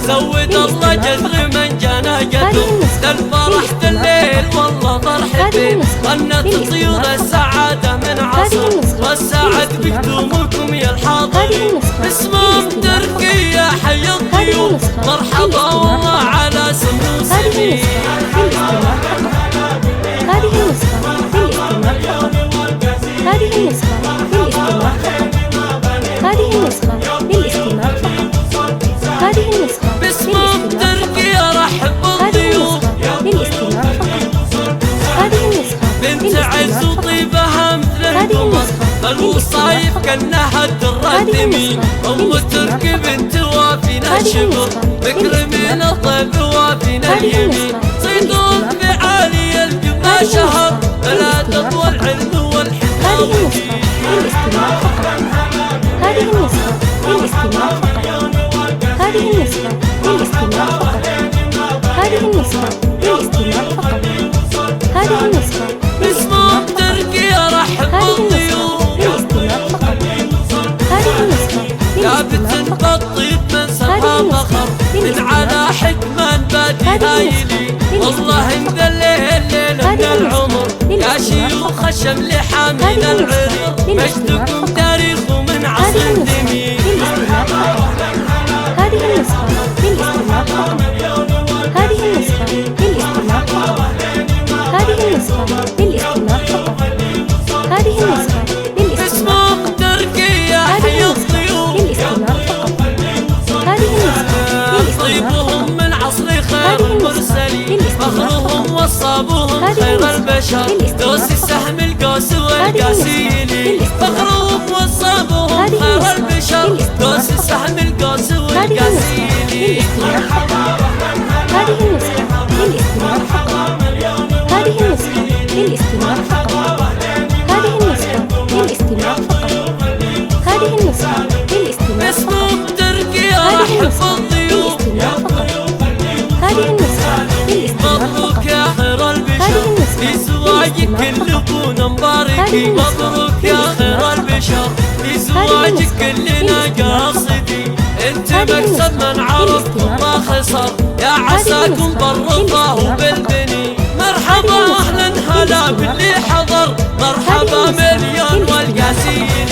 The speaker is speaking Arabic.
زود الله جذر من جانا قدم للفرح الليل والله فرحتين غنت طيور السعادة من عصر والسعد بقدومكم يا الحاضرين اسمهم تركيا حي الضيوف مرحبا والله على سن وسنين هذه النسخة للاستماع فقط. هذه النسخة للاستماع فقط. هذه النسخة للاستماع فقط. هذه النسخة باسمهم تركيا رحب الضيوف للاستماع فقط. هذه النسخة بنت عز وطيبها مثل القمر الوصايف كانها الدرة الدمي ام تركي بنت وافينا الشبر بكر من الطيب وافينا اليمين صيدهم بعالي الجبا شهر فلا تطوى العلم والحكمة والدين. هذه النسخة للاستماع فقط. هذه النسخة للاستماع فقط. هذه النسخة للاستماع فقط. هذه النسخة اسمهم تركيا رحب الضيوف للاستماع فقط. هذه النسخة ثابت الطيب من سرها فخر من على حكمة بادي هايلي والله ان الليل ليلة من العمر يا شيوخ الشمل حامين العري مجدكم تاريخ من عصر دمي. هذه النسخة للاستماع فقط. هذه النسخة للاستماع فقط. هذه النسخة للاستماع فقط. هذه النسخة للاستماع اسمهم تركيا حي الضيوف للاستماع فقط. هذه النسخة طيبهم من عصر خير المرسلين فخرهم وصابهم خير البشر دوس السهم القوس والقاسيلي فخرهم وصابهم خير البشر دوس السهم القوس والقاسيلي. هذه النسخة للاستماع فقط. هذه النسخة للاستماع فقط. هذه النسخة للاستماع فقط. هذه النسخة للاستماع فقط. اسمهم تركيا رحب الضيوف هذه النسخة للاستماع مبروك فقط. يا خير البشر لزواجك كلكم مباركين مبروك يا خير البشر لزواجك كلنا قاصدين انت مكسب من عرف ما خسر يا عساكم بالرضا وبالبني مرحبا اهلا هلا باللي حضر مرحبا مليون والقاسين.